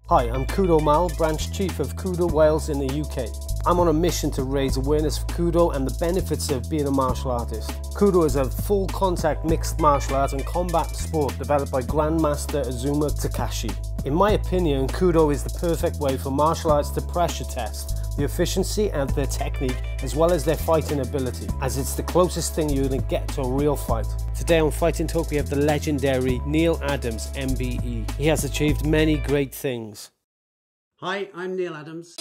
Hi, I'm Kudo Mal, Branch Chief of Kudo Wales in the UK. I'm on a mission to raise awareness for Kudo and the benefits of being a martial artist. Kudo is a full contact mixed martial art and combat sport developed by Grandmaster Azuma Takashi. In my opinion, Kudo is the perfect way for martial arts to pressure test the efficiency and their technique as well as their fighting ability, as it's the closest thing you're going to get to a real fight. Today on Fighting Talk we have the legendary Neil Adams MBE. He has achieved many great things. Hi, I'm Neil Adams.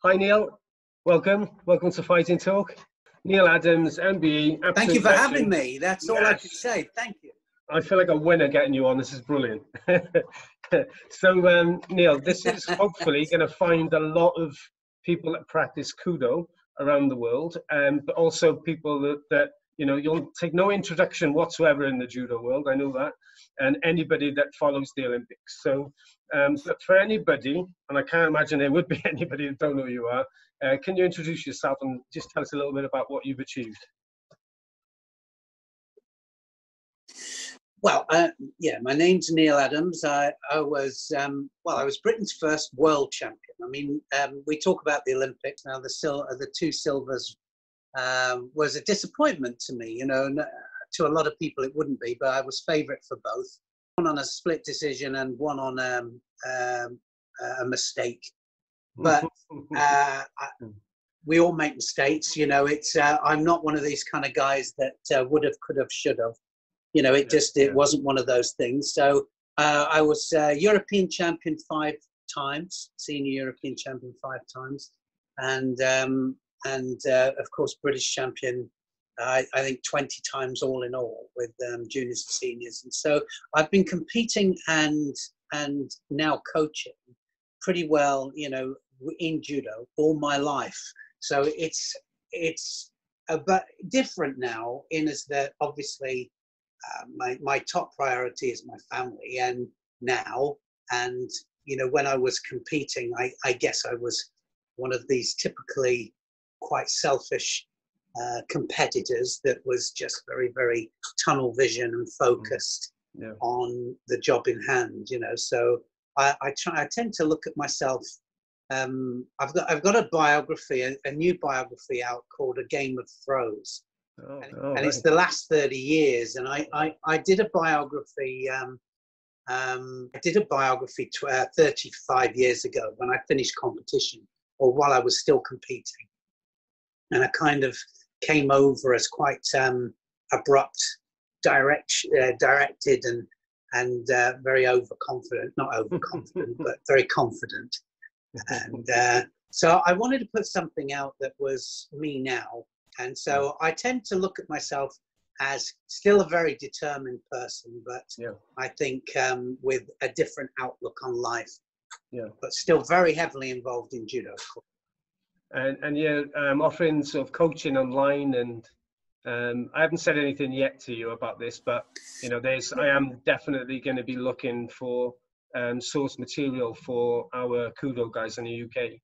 Hi Neil, welcome to Fighting Talk. Neil Adams MBE. Thank you for having me. That's all I can say. Thank you. I feel like a winner getting you on. This is brilliant. So Neil, this is hopefully going to find a lot of people that practice Kudo around the world, but also people that you know, you'll take no introduction whatsoever in the judo world. I know that, and anybody that follows the Olympics. So, but for anybody, and I can't imagine there would be anybody that don't know who you are, can you introduce yourself and just tell us a little bit about what you've achieved? Well, yeah, my name's Neil Adams. I was Britain's first world champion. I mean, we talk about the Olympics now. The two silvers was a disappointment to me. You know, to a lot of people it wouldn't be, but I was favourite for both. One on a split decision and one on a mistake. But we all make mistakes. You know, it's I'm not one of these kind of guys that would have, could have, should have. You know, it wasn't one of those things. So I was European champion 5 times, senior European champion 5 times, and of course British champion I think 20 times all in all with juniors and seniors. And so I've been competing and now coaching pretty well, you know, in judo all my life. So it's a bit different now, in as that obviously my top priority is my family, and you know, when I was competing, I guess I was one of these typically quite selfish competitors that was just very, very tunnel vision and focused on the job in hand, you know. So I tend to look at myself. I've got a biography, a new biography out called A Game of Throws. And it's the last 30 years, and I did a biography. I did a biography 35 years ago when I finished competition, or while I was still competing, and I kind of came over as quite abrupt, directed, and very overconfident. Not overconfident, but very confident. And so I wanted to put something out that was me now. And so I tend to look at myself as still a very determined person, but I think with a different outlook on life, but still very heavily involved in judo. And yeah, offering sort of coaching online, and I haven't said anything yet to you about this, but you know, I am definitely going to be looking for source material for our Kudo guys in the UK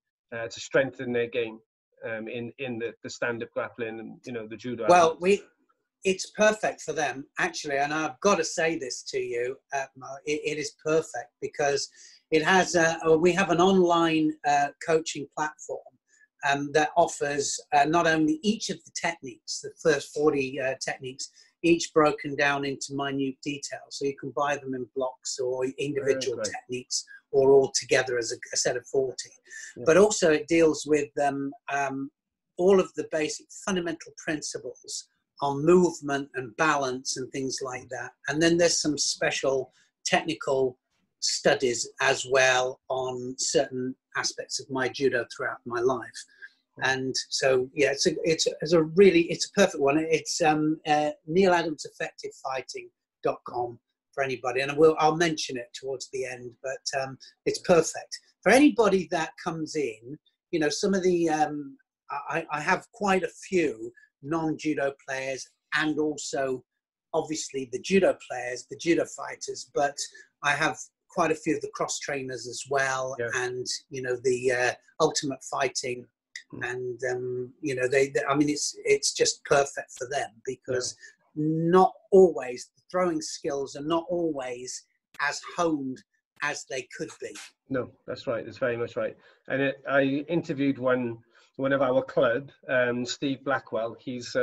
to strengthen their game. In the stand-up grappling and, you know, the judo. Well, it's perfect for them, actually, and I've got to say this to you, it is perfect because it has we have an online coaching platform that offers not only each of the techniques, the first 40 techniques, each broken down into minute detail, so you can buy them in blocks or individual techniques, or all together as a set of 40. But also it deals with all of the basic fundamental principles on movement and balance and things like that. And then there's some special technical studies as well on certain aspects of my judo throughout my life. And so, yeah, it's a perfect one. It's NeilAdamsEffectiveFighting.com for anybody, and I'll mention it towards the end. But it's perfect for anybody that comes in. You know, some of the I have quite a few non-judo players, and also obviously the judo players, the judo fighters, but I have quite a few of the cross trainers as well, yeah. And you know, the ultimate fighting, and you know, I mean, it's just perfect for them, because not always the throwing skills are not always as honed as they could be. No, that's right. That's very much right. And I interviewed one of our club, Steve Blackwell. He's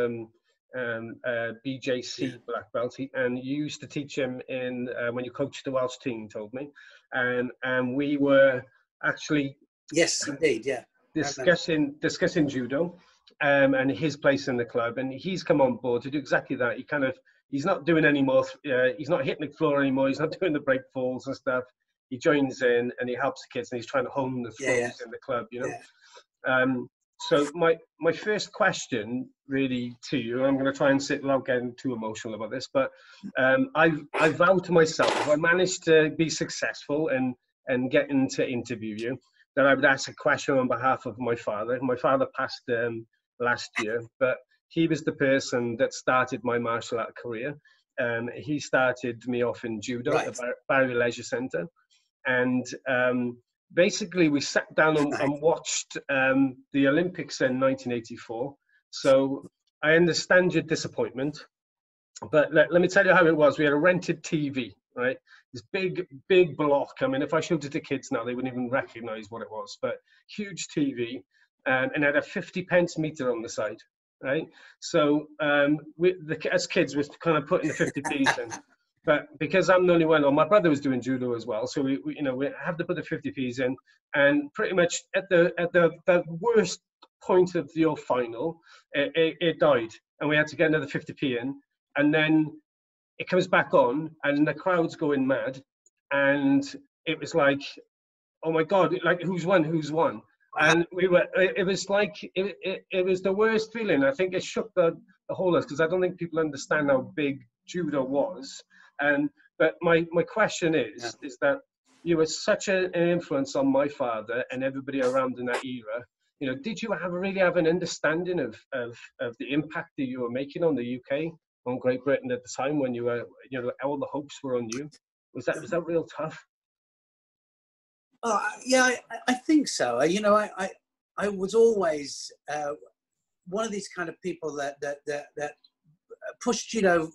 BJC black belt, and you used to teach him in when you coached the Welsh team, told me, and we were actually indeed, discussing judo and his place in the club, and he's come on board to do exactly that. He's not doing any more. He's not hitting the floor anymore. He's not doing the break falls and stuff. He joins in and he helps the kids, and he's trying to hone the throws in the club, you know. So my first question really to you, and I'm going to try and sit without getting too emotional about this, but I vowed to myself, if I managed to be successful and getting to interview you, that I would ask a question on behalf of my father. My father passed last year, but he was the person that started my martial art career. He started me off in judo at the Barry Leisure Centre. And basically we sat down and watched the Olympics in 1984. So I understand your disappointment, but let me tell you how it was. We had a rented TV, right? This big block. I mean, if I showed it to kids now, they wouldn't even recognize what it was, but huge TV, and it had a 50p meter on the side, right? So as kids, we're kind of putting the 50p's in. But because I'm the only one, or my brother was doing judo as well, so we have to put the 50p's in, and pretty much at the worst point of your final, it died, and we had to get another 50p in, and then it comes back on, and the crowd's going mad, and it was like, oh my God, like who's won? And it was like, it was the worst feeling. I think it shook the whole of us, because I don't think people understand how big judo was. But my question is that you were such an influence on my father and everybody around in that era. You know, did you really have an understanding of the impact that you were making on the UK, on Great Britain at the time, when you were, all the hopes were on you? Was that real tough? I think so. I was always one of these kind of people that push judo,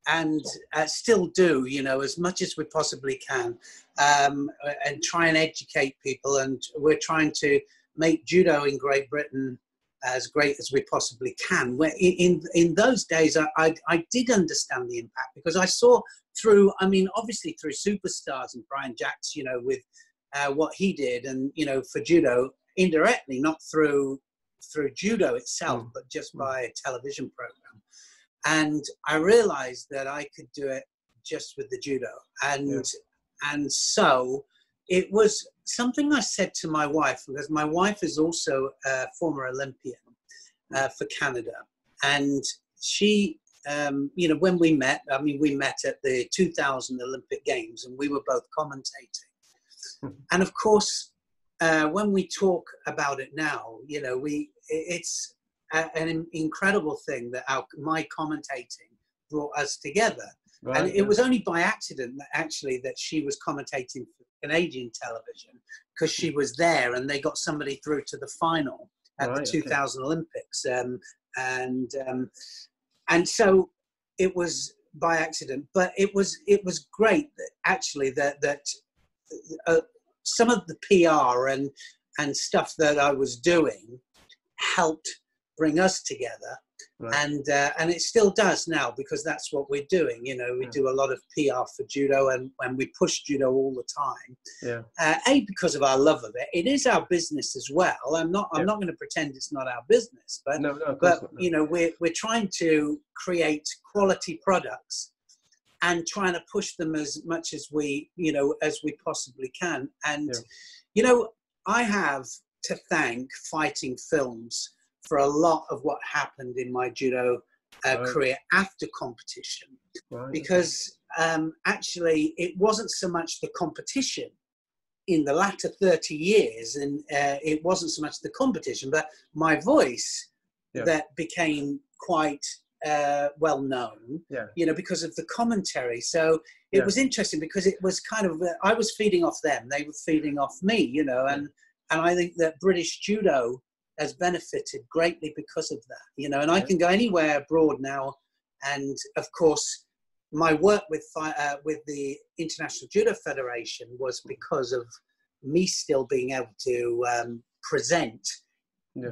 and still do, as much as we possibly can, and try and educate people. And we're trying to make judo in Great Britain as great as we possibly can. In those days, I did understand the impact, because I saw through, obviously through superstars and Brian Jacks, with what he did, and, for judo, indirectly, not through judo itself, but just by a television program. And I realized that I could do it just with the judo. And so it was something I said to my wife, because my wife is also a former Olympian for Canada. And she, when we met, we met at the 2000 Olympic Games, and we were both commentating. And of course, when we talk about it now, it's an incredible thing that my commentating brought us together. Right, and it was only by accident that she was commentating for Canadian television, because she was there and they got somebody through to the final at the 2000 Olympics. And so it was by accident, but it was great that actually that some of the PR and stuff that I was doing helped bring us together. And it still does now, because that's what we're doing. We do a lot of PR for judo, and we push judo all the time. Because of our love of it. It is our business as well. I'm not going to pretend it's not our business, but we're trying to create quality products and trying to push them as much as we possibly can. And I have to thank Fighting Films for a lot of what happened in my judo career after competition, because actually it wasn't so much the competition in the latter 30 years, and it wasn't so much the competition, but my voice that became quite well known, because of the commentary. So it was interesting because it was kind of, I was feeding off them, they were feeding off me, and I think that British judo has benefited greatly because of that, and I can go anywhere abroad now. And of course, my work with the International Judo Federation was because of me still being able to present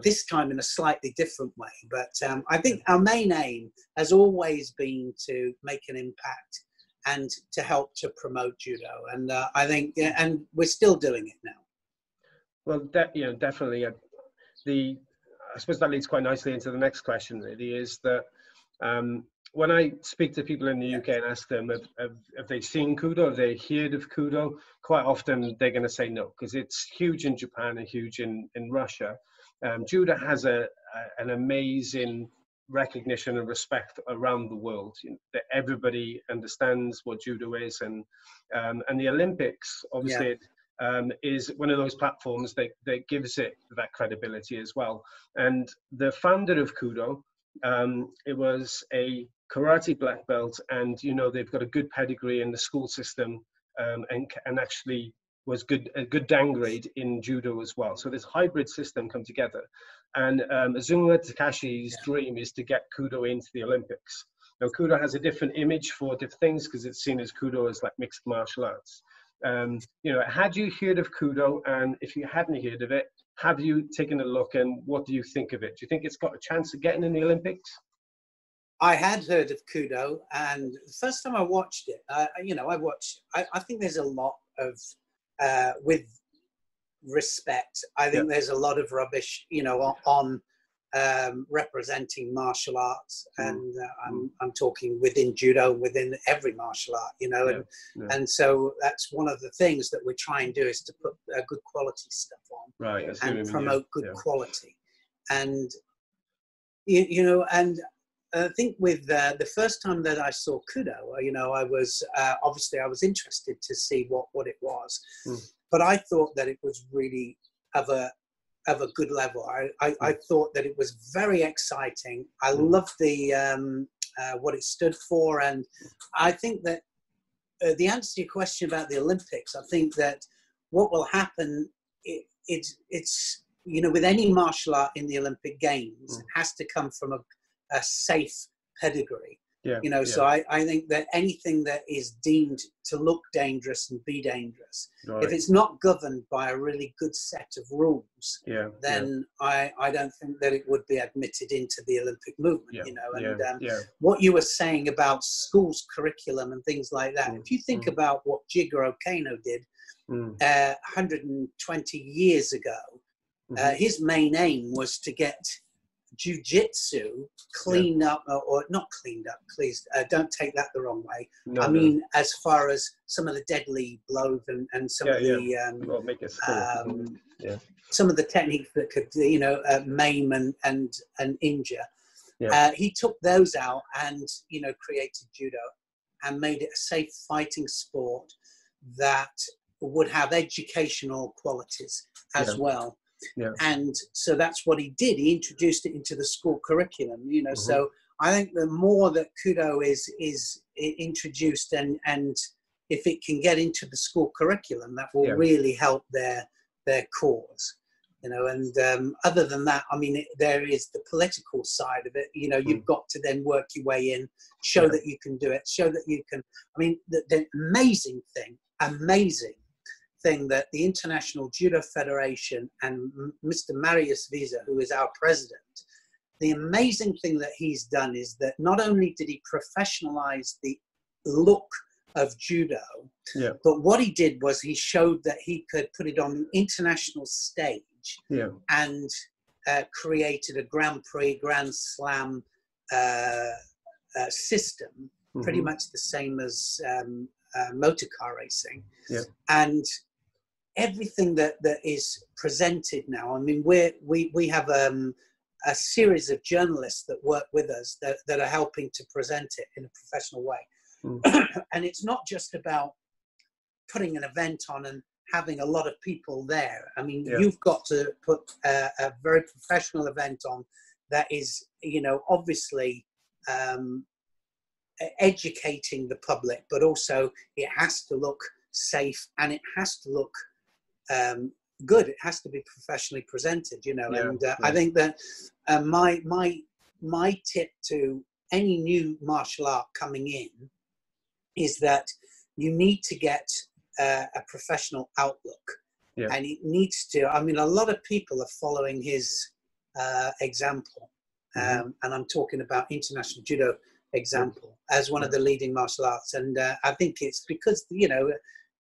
this time in a slightly different way. But I think our main aim has always been to make an impact and to help to promote judo. And I think, and we're still doing it now. Well, definitely. I suppose that leads quite nicely into the next question, really, is that when I speak to people in the UK and ask them if they've seen Kudo, if they heard of Kudo, quite often they're going to say no, because it's huge in Japan and huge in Russia. Judo has an amazing recognition and respect around the world. That everybody understands what judo is, and the Olympics obviously is one of those platforms that gives it that credibility as well. And the founder of Kudo, it was a karate black belt, and they've got a good pedigree in the school system, and actually was a good downgrade in judo as well. So this hybrid system come together, and Azuma Takashi's dream is to get Kudo into the Olympics. Now Kudo has a different image for different things because it's seen as Kudo as like mixed martial arts. Had you heard of Kudo, and if you hadn't heard of it, have you taken a look, and what do you think of it? Do you think it's got a chance of getting in the Olympics? I had heard of Kudo, and the first time I watched it, I think there's a lot of, with respect, I think there's a lot of rubbish, on representing martial arts, and I'm talking within judo, within every martial art, and so that's one of the things that we try and do, is to put good quality stuff on, and promote good quality, and and I think with the first time that I saw Kudo, I was obviously I was interested to see what it was, but I thought that it was really of a good level. I thought that it was very exciting. I loved the what it stood for, and I think that the answer to your question about the Olympics, I think that what will happen, it's with any martial art in the Olympic Games, it has to come from a safe pedigree. So I think that anything that is deemed to look dangerous and be dangerous, if it's not governed by a really good set of rules, then I don't think that it would be admitted into the Olympic movement. What you were saying about schools curriculum and things like that, if you think about what Jigoro Kano did 120 years ago, his main aim was to get jiu-jitsu cleaned up, or not cleaned up, please don't take that the wrong way. I mean, as far as some of the deadly blows and some of the some of the techniques that could maim and injure, he took those out and created judo and made it a safe fighting sport that would have educational qualities as well. And so that's what he did. He introduced it into the school curriculum, so I think the more that Kudo is introduced, and if it can get into the school curriculum, that will really help their cause, and other than that, I mean, there is the political side of it. You've got to then work your way in, show that you can do it, show that you can. I mean, the amazing thing that the International Judo Federation and Mr. Marius Visa, who is our president, the amazing thing that he's done is that not only did he professionalize the look of judo, but what he did was he showed that he could put it on the international stage and created a Grand Prix, Grand Slam system, pretty much the same as motor car racing. And everything that is presented now, I mean, we have a series of journalists that work with us that are helping to present it in a professional way. And it's not just about putting an event on having a lot of people there. I mean, Yeah. you've got to put a very professional event on that is, you know, obviously educating the public, but also it has to look safe and it has to look good. It has to be professionally presented, you know. Yeah, And yeah. I think that my tip to any new martial art coming in is that you need to get a professional outlook. Yeah. And it needs to, I mean, a lot of people are following his example. And I'm talking about international judo example as one of the leading martial arts. And I think it's because, you know,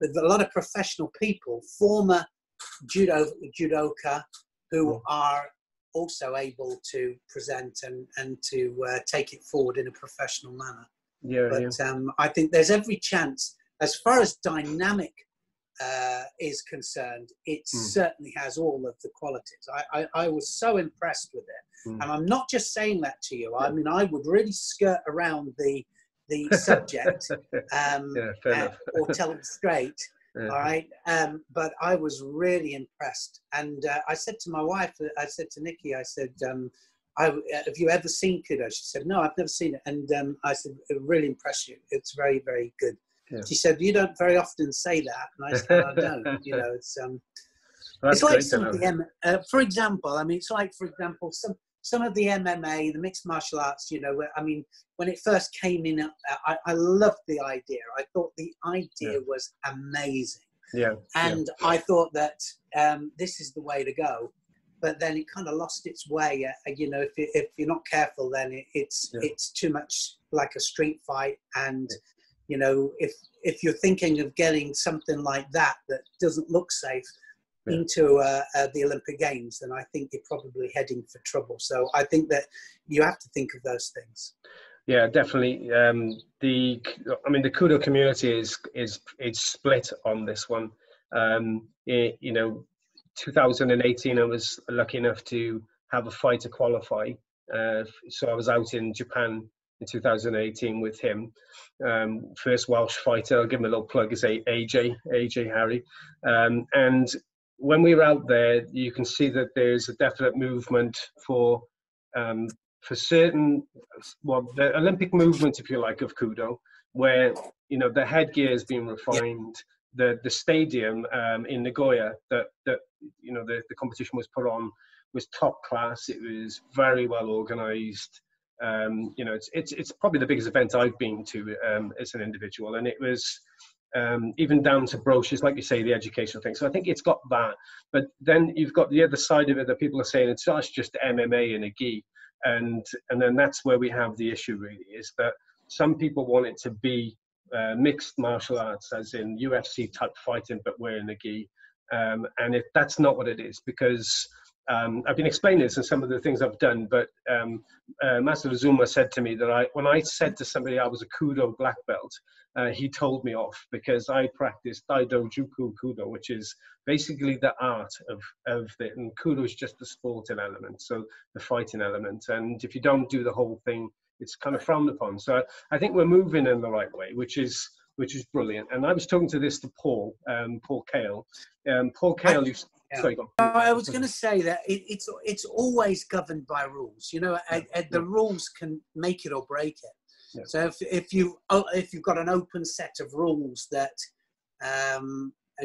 with a lot of professional people, former judoka who are also able to present and to take it forward in a professional manner. Yeah, but I think there's every chance, as far as dynamic is concerned, it certainly has all of the qualities. I was so impressed with it. And I'm not just saying that to you. I mean, I would really skirt around the subject or tell them straight. All right. But I was really impressed. And I said to my wife, I said to Nikki, I said, have you ever seen Kudo? She said, no, I've never seen it. And I said, it really impressed you. It's very, very good. Yeah. She said, you don't very often say that. And I said, I don't. You know, it's like some of the, for example, I mean, it's like, for example, some of the MMA, the mixed martial arts, you know, I mean, when it first came in, I loved the idea. I thought the idea was amazing. Yeah. And I thought that this is the way to go. But then it kind of lost its way. You know, if you're not careful, then it's too much like a street fight. And, you know, if you're thinking of getting something like that doesn't look safe into the Olympic Games, then I think you're probably heading for trouble. So I think that you have to think of those things. Yeah, definitely. I mean, the Kudo community is split on this one. You know, 2018, I was lucky enough to have a fighter qualify. So I was out in Japan in 2018 with him. First Welsh fighter, I'll give him a little plug, is AJ Harry. And when we were out there, you can see that there's a definite movement for certain, well, the Olympic movement, if you like, of Kudo, where, you know, the headgear has been refined. The stadium in Nagoya that you know the competition was put on was top class. It was very well organized. You know, it's probably the biggest event I've been to as an individual, and it was even down to brochures, like you say, the educational thing. So I think it's got that, but then you've got the other side of it that people are saying it's just MMA and a gi, and then that's where we have the issue really, is that some people want it to be mixed martial arts, as in UFC type fighting, but wearing a gi. And that's not what it is, because I've been explaining this in some of the things I've done, but Master Zuma said to me that when I said to somebody I was a Kudo black belt, he told me off, because I practiced Daido Juku Kudo, which is basically the art of it, and Kudo is just the sporting element, so the fighting element. And if you don't do the whole thing, it's kind of frowned upon. So I think we're moving in the right way, which is brilliant. And I was talking to Paul Cale. Paul Cale, sorry, go on. I was going to say that it's always governed by rules. You know, the rules can make it or break it. Yeah. So if you've got an open set of rules that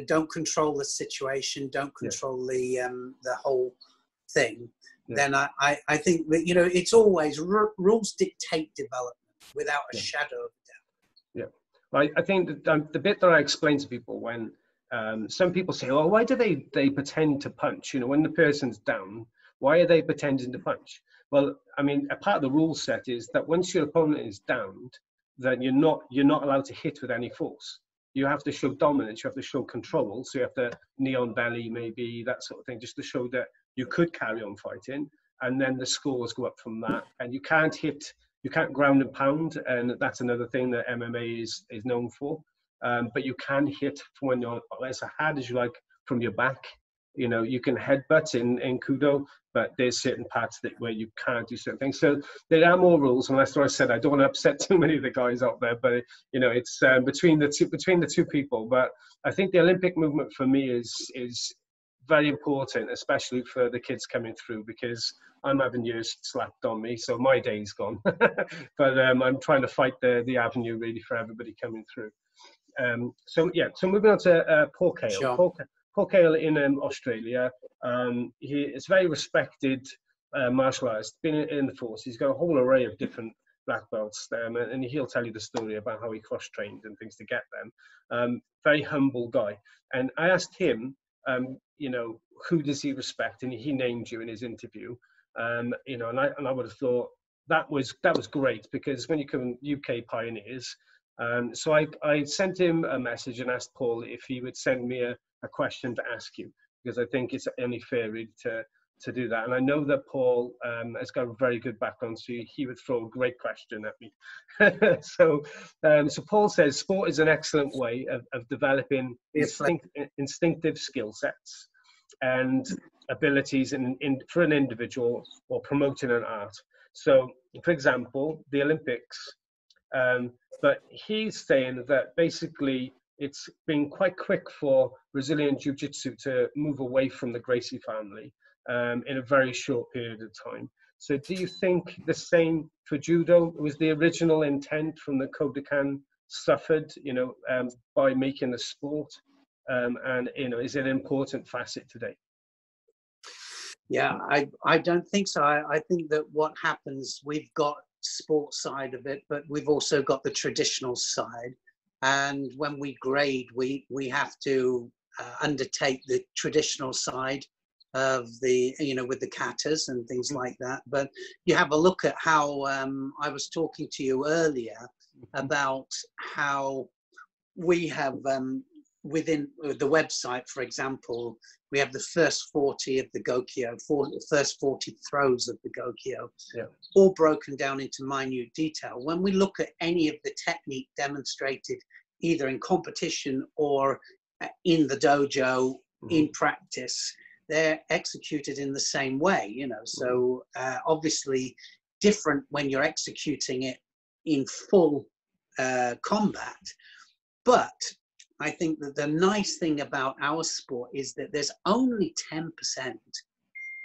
don't control the situation, don't control the whole thing, then I think that, you know, it's always rules dictate development without a shadow of a doubt. Yeah, I think that the bit that I explain to people when some people say, "Oh, why do they pretend to punch? You know, when the person's down, why are they pretending to punch?" Well, I mean, a part of the rule set is that once your opponent is downed, then you're not allowed to hit with any force. You have to show dominance. You have to show control. So you have to knee on belly, maybe that sort of thing, just to show that you could carry on fighting, and then the scores go up from that. And you can't ground and pound, and that's another thing that MMA is known for. But you can hit when you're as hard as you like from your back you know, you can headbutt in Kudo, but there's certain parts where you can't do certain things. So there are more rules, and that's what I said. I don't want to upset too many of the guys out there, but you know, it's between the two people. But I think the Olympic movement for me is very important, especially for the kids coming through, because I'm having years slapped on me, so my day's gone. But I'm trying to fight the avenue really for everybody coming through. So moving on to Paul Cale. Sure. Paul Cale in Australia. He is very respected martial artist. Been in the force. He's got a whole array of different black belts, and he'll tell you the story about how he cross-trained and things to get them. Very humble guy. And I asked him, you know, who does he respect? And he named you in his interview. You know, and I would have thought that was great, because when you come UK pioneers. So I sent him a message and asked Paul if he would send me a question to ask you, because I think it's only fair really to do that. And I know that Paul has got a very good background, so he would throw a great question at me. So Paul says, sport is an excellent way of developing instinctive skill sets and abilities for an individual, or promoting an art. So, for example, the Olympics. But he's saying that basically it's been quite quick for Brazilian Jiu-Jitsu to move away from the Gracie family in a very short period of time. So do you think the same for Judo? Was the original intent from the Kodokan suffered, you know, by making the sport? And, you know, is it an important facet today? Yeah, I don't think so. I think that what happens, we've got sports side of it, but we've also got the traditional side, and when we grade, we have to undertake the traditional side of the, you know, with the katas and things like that. But you have a look at how I was talking to you earlier about how we have within the website, for example, we have the first 40 of the Gokyo, the first 40 throws of the Gokyo, all broken down into minute detail. When we look at any of the technique demonstrated either in competition or in the dojo, in practice, they're executed in the same way, you know. So obviously different when you're executing it in full combat. But I think that the nice thing about our sport is that there's only 10%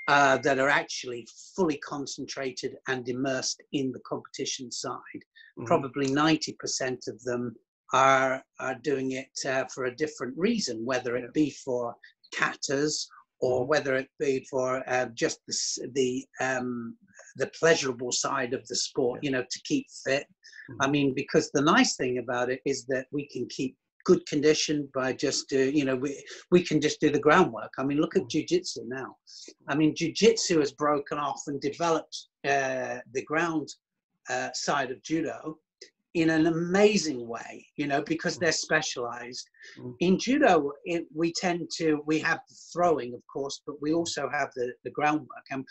that are actually fully concentrated and immersed in the competition side. Probably 90% of them are doing it for a different reason, whether it be for katas or whether it be for just the pleasurable side of the sport, you know, to keep fit. I mean, because the nice thing about it is that we can keep good condition by just, you know, we can just do the groundwork. I mean, look at jiu-jitsu now. I mean, jiu-jitsu has broken off and developed the ground side of judo in an amazing way, you know, because they're specialized. In judo, we have the throwing, of course, but we also have the groundwork. And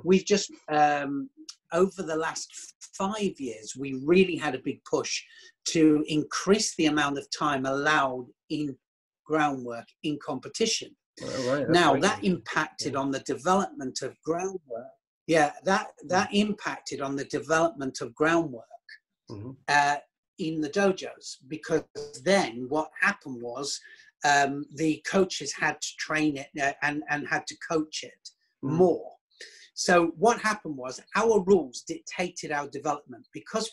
we've just, over the last 5 years, we really had a big push to increase the amount of time allowed in groundwork in competition. Now, that impacted on the development of groundwork. Yeah, that impacted on the development of groundwork in the dojos, because then what happened was the coaches had to train it and had to coach it more. So what happened was our rules dictated our development, because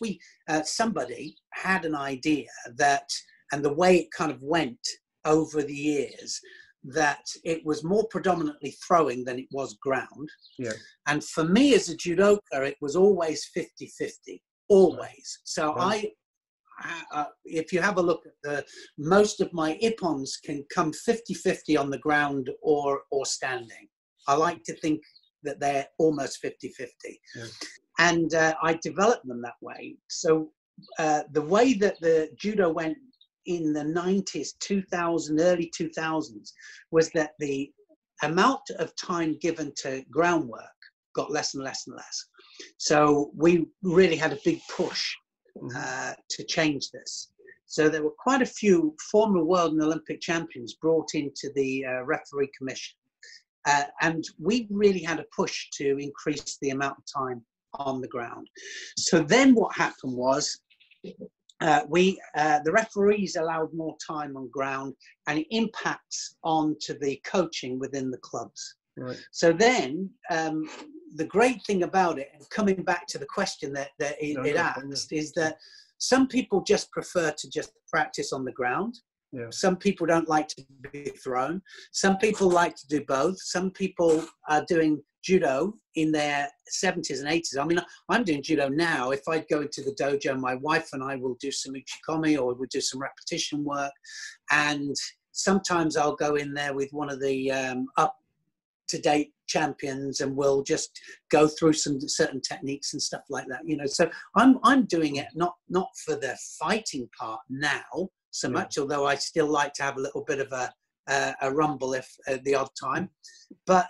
somebody had an idea that, and the way it kind of went over the years, that it was more predominantly throwing than it was ground. And for me as a judoka, it was always 50-50, always. So if you have a look at most of my ippons can come 50-50 on the ground or standing. I like to think that they're almost 50-50. And I developed them that way. So the way that the judo went in the 90s, 2000, early 2000s, was that the amount of time given to groundwork got less and less and less. So we really had a big push to change this. So there were quite a few former world and Olympic champions brought into the referee commission And we really had a push to increase the amount of time on the ground. So then what happened was the referees allowed more time on ground, and it impacts onto the coaching within the clubs. Right. So then the great thing about it, and coming back to the question that it asked, is that some people just prefer to just practice on the ground. Yeah. Some people don't like to be thrown. Some people like to do both. Some people are doing judo in their 70s and 80s. I mean, I'm doing judo now. If I go into the dojo, my wife and I will do some uchikomi, or we'll do some repetition work. And sometimes I'll go in there with one of the up-to-date champions, and we'll just go through some certain techniques and stuff like that. You know, so I'm doing it not for the fighting part now so much, although I still like to have a little bit of a rumble if the odd time, but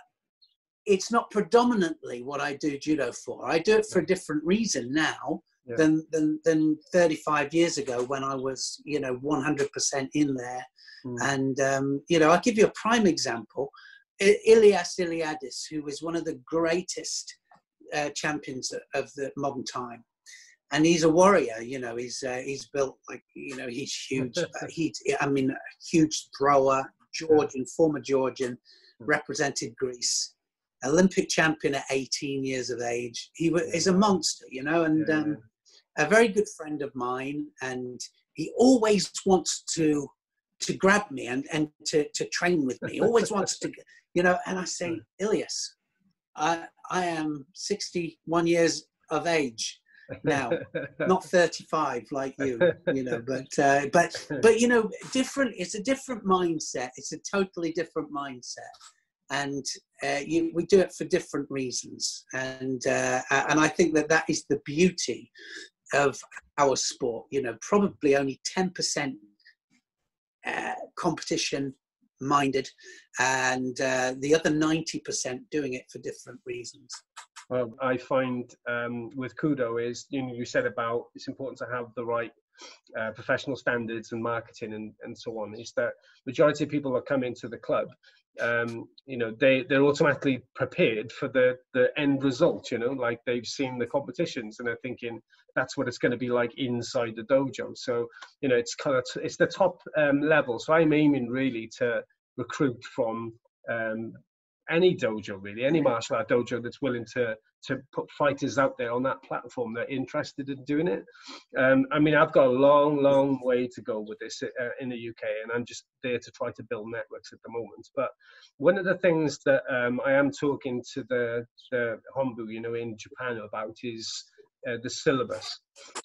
it's not predominantly what I do judo for. I do it for a different reason now than 35 years ago, when I was, you know, 100% in there. And you know, I'll give you a prime example. Iliadis, who was one of the greatest champions of the modern time. And he's a warrior, you know, he's built like, you know, he's huge. I mean, a huge thrower, Georgian, former Georgian, represented Greece, Olympic champion at 18 years of age. He's a monster, you know, and a very good friend of mine. And he always wants to grab me and to train with me. He always wants to, you know, and I say, Ilias, I am 61 years of age now, not 35 like you know, but you know, different. It's a different mindset. It's a totally different mindset, and we do it for different reasons, and I think that is the beauty of our sport. You know, probably only 10% competition minded, and the other 90% doing it for different reasons. Well, I find with Kudo is, you know, you said about it's important to have the right professional standards and marketing and so on, is that majority of people that come into the club, you know, they're automatically prepared for the end result, you know, like they've seen the competitions and they're thinking that's what it's going to be like inside the dojo. So, you know, it's kind of, it's the top level. So I'm aiming really to recruit from any dojo, really, any martial art dojo that's willing to put fighters out there on that platform that are interested in doing it. I mean, I've got a long way to go with this in the UK, and I'm just there to try to build networks at the moment. But one of the things that I am talking to the Hombu, you know, in Japan about is the syllabus.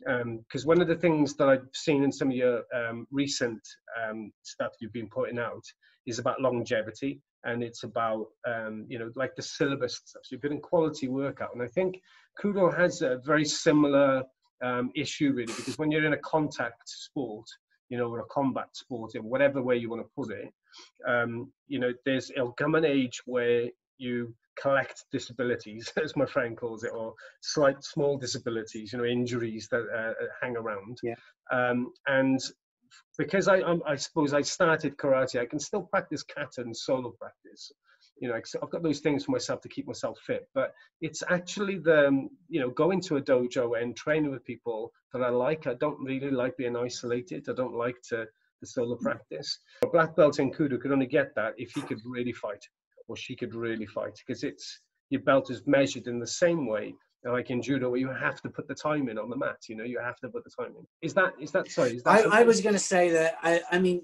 Because one of the things that I've seen in some of your recent stuff you've been putting out is about longevity. And it's about, you know, like the syllabus stuff. So you're getting quality workout. And I think Kudo has a very similar issue, really, because when you're in a contact sport, you know, or a combat sport, in whatever way you want to put it, you know, it'll come an age where you collect disabilities, as my friend calls it, or small disabilities, you know, injuries that hang around. Yeah. And because I suppose I started karate, I can still practice kata and solo practice. You know, I've got those things for myself to keep myself fit. But it's actually you know, going to a dojo and training with people that I like. I don't really like being isolated. I don't like the solo practice. A black belt in Kudo could only get that if he could really fight, or she could really fight, because your belt is measured in the same way like in judo, where you have to put the time in on the mat. You know, you have to put the time in. Is that I was going to say that I mean,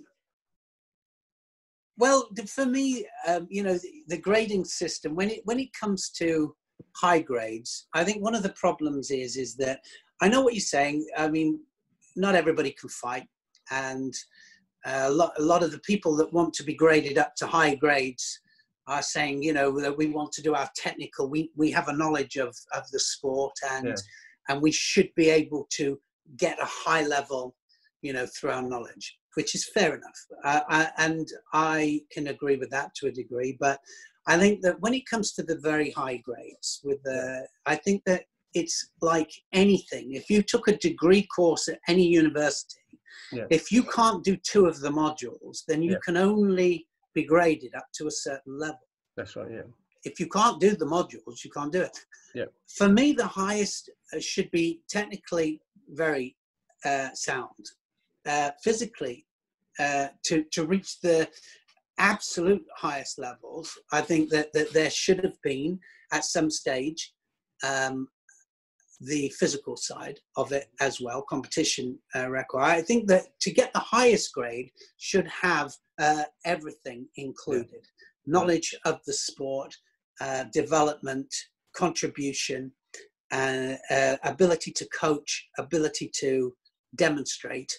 well, for me, you know, the grading system, when it comes to high grades, I think one of the problems is that I know what you're saying. I mean, not everybody can fight, and a lot of the people that want to be graded up to high grades are saying, you know, that we want to do our technical, we have a knowledge of the sport, and we should be able to get a high level, you know, through our knowledge, which is fair enough. And I can agree with that to a degree, but I think that when it comes to the very high grades, I think that it's like anything. If you took a degree course at any university, if you can't do 2 of the modules, then you can only be graded up to a certain level. That's right, yeah. If you can't do the modules, you can't do it. Yeah. For me, the highest should be technically very sound, physically, to reach the absolute highest levels. I think that there should have been at some stage the physical side of it as well, competition record. I think that to get the highest grade should have everything included. Knowledge of the sport, development, contribution, ability to coach, ability to demonstrate.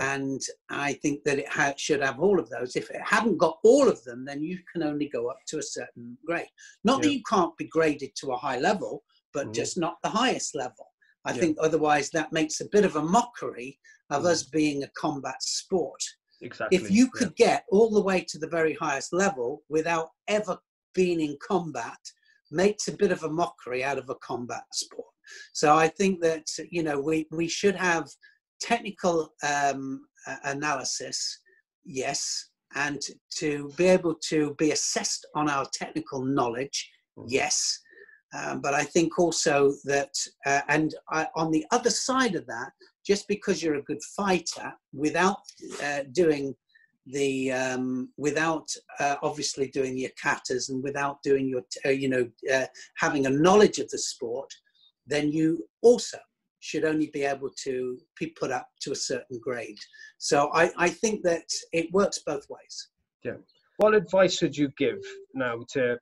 And I think that it should have all of those. If it hadn't got all of them, then you can only go up to a certain grade. Not that you can't be graded to a high level, but just not the highest level. I think otherwise that makes a bit of a mockery of us being a combat sport. Exactly. If you could get all the way to the very highest level without ever being in combat, makes a bit of a mockery out of a combat sport. So I think that, you know, we should have technical analysis, yes, and to be able to be assessed on our technical knowledge, yes. But I think also that, on the other side of that, just because you're a good fighter, without doing the, obviously doing your katas and without doing your, having a knowledge of the sport, then you also should only be able to be put up to a certain grade. So I think that it works both ways. Yeah. What advice would you give now to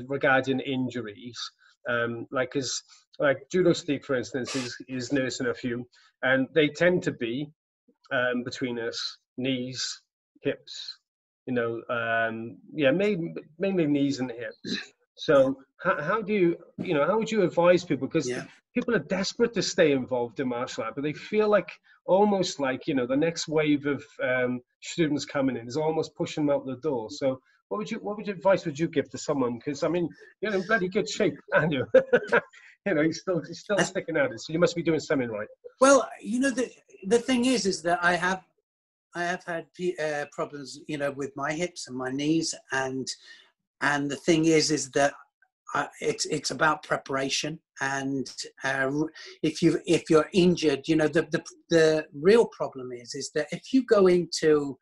regarding injuries? Like Judo Steve, for instance, is nursing a few, and they tend to be between us, knees, hips, mainly knees and hips. So how do you, how would you advise people? Because people are desperate to stay involved in martial art, but they feel like almost like, the next wave of students coming in is almost pushing them out the door. So what advice would you give to someone? Because I mean, you're in bloody good shape, aren't you? You're still sticking at it. So you must be doing something right. Well, the thing is that I have had problems, with my hips and my knees, and the thing is that it's about preparation. And if you're injured, the real problem is that if you go into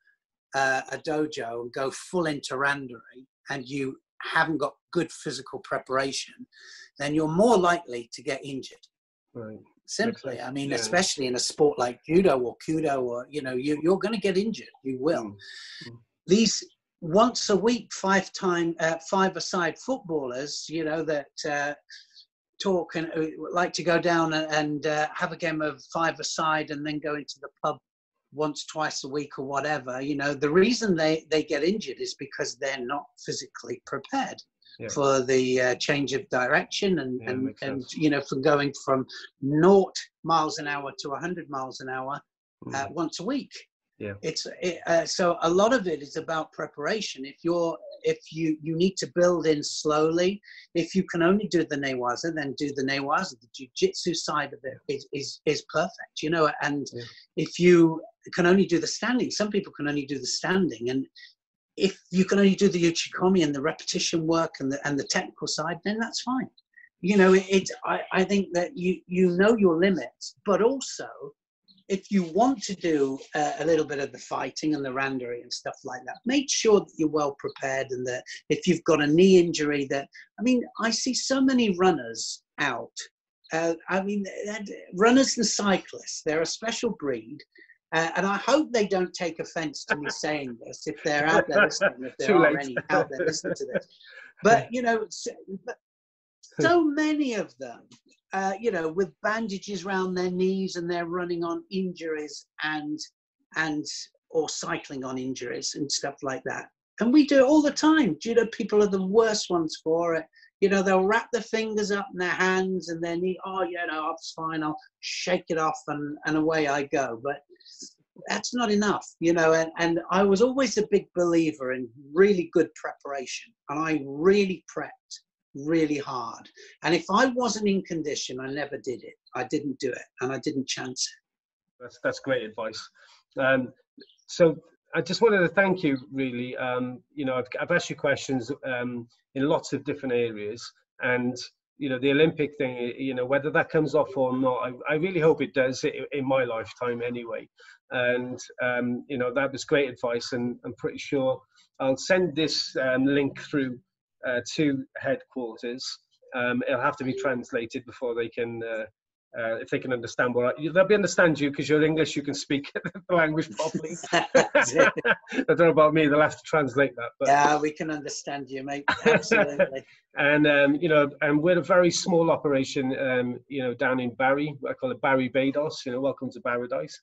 a dojo and go full into randori and you haven't got good physical preparation, then you're more likely to get injured. Right. Simply, I mean, especially in a sport like judo or kudo, or you're going to get injured. You will. These once a week, five-a-side footballers, that talk and like to go down and have a game of five-a-side and then go into the pub once, twice a week or whatever. The reason they get injured is because they're not physically prepared for the change of direction and from going from 0 miles an hour to 100 miles an hour once a week. So a lot of it is about preparation. If you need to build in slowly, if you can only do the newaza, then do the newaza. The jiu-jitsu side of it is perfect, and if you can only do the standing, some people can only do the standing, and if you can only do the uchikomi and the repetition work and the technical side, then that's fine. I think that you know your limits, but also if you want to do a little bit of the fighting and the randori and stuff like that, make sure that you're well prepared, and that if you've got a knee injury I see so many runners out. Runners and cyclists, they're a special breed. And I hope they don't take offense to me saying this, if they're out there listening, if there are any out there listening to this. But, so many of them, with bandages around their knees, and they're running on injuries or cycling on injuries and stuff like that. And we do it all the time. Judo people are the worst ones for it. They'll wrap their fingers up in their hands and their knee. Oh, it's fine. I'll shake it off and away I go. But that's not enough, and I was always a big believer in really good preparation. And I really prepped really hard. And if I wasn't in condition, I never did it. I didn't do it, and I didn't chance it. That's great advice. So I just wanted to thank you, really. You know, I've asked you questions in lots of different areas, and you know, the Olympic thing, you know, whether that comes off or not, I really hope it does in my lifetime anyway. And you know, that was great advice, and I'm pretty sure I'll send this link through to headquarters. It'll have to be translated before they can. If they can understand they'll be understand you because you're English, you can speak the language properly. I don't know about me, they'll have to translate that. But yeah, we can understand you, mate. Absolutely. And you know, and we're a very small operation, you know, down in Barry. I call it Barry Bados. You know, welcome to paradise.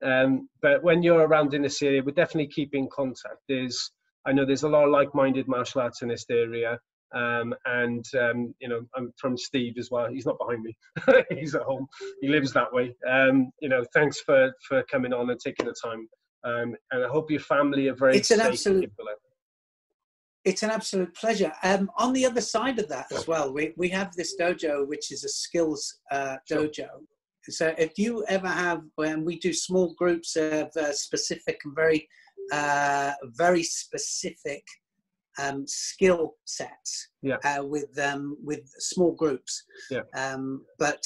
But when you're around in this area, we definitely keep in contact. I know there's a lot of like-minded martial arts in this area. And you know, I'm from Steve as well. He's not behind me. He's at home. He lives that way. You know, thanks for coming on and taking the time. And I hope your family are very safe. It's an absolute pleasure. On the other side of that as well, we have this dojo, which is a skills dojo. So if you ever have, when we do small groups of specific and very specific skill sets, with small groups, but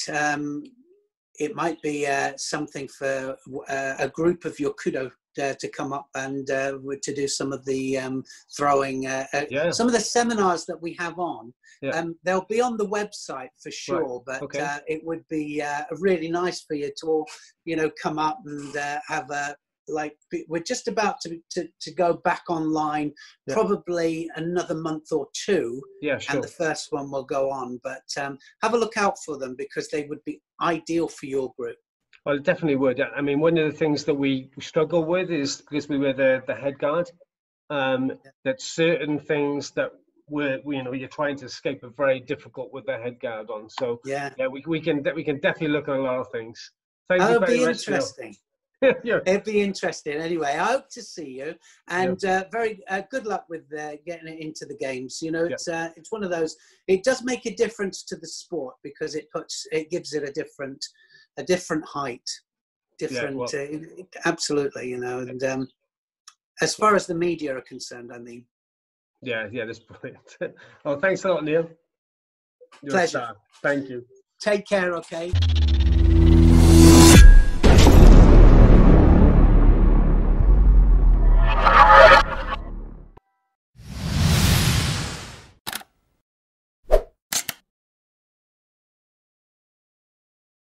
it might be something for a group of your Kudo to come up and to do some of the throwing, some of the seminars that we have on. They'll be on the website for sure, but it would be really nice for you to all, you know, come up and have a, like, we're just about to go back online, probably another month or two, and the first one will go on, but have a look out for them because they would be ideal for your group. Well, it definitely would. I mean, one of the things that we struggle with is because we wear the head guard, that certain things that you know, you're trying to escape are very difficult with the head guard on. So we can definitely look at a lot of things. Thank you very much. Interesting. It'd be interesting. Anyway, I hope to see you, and very good luck with getting it into the games. You know, it's one of those. It does make a difference to the sport because it gives it a different height, absolutely. You know, and as far as the media are concerned, I mean. Yeah, that's brilliant. Well, thanks a lot, Neil. You're Pleasure. a star. Thank you. Take care. Okay.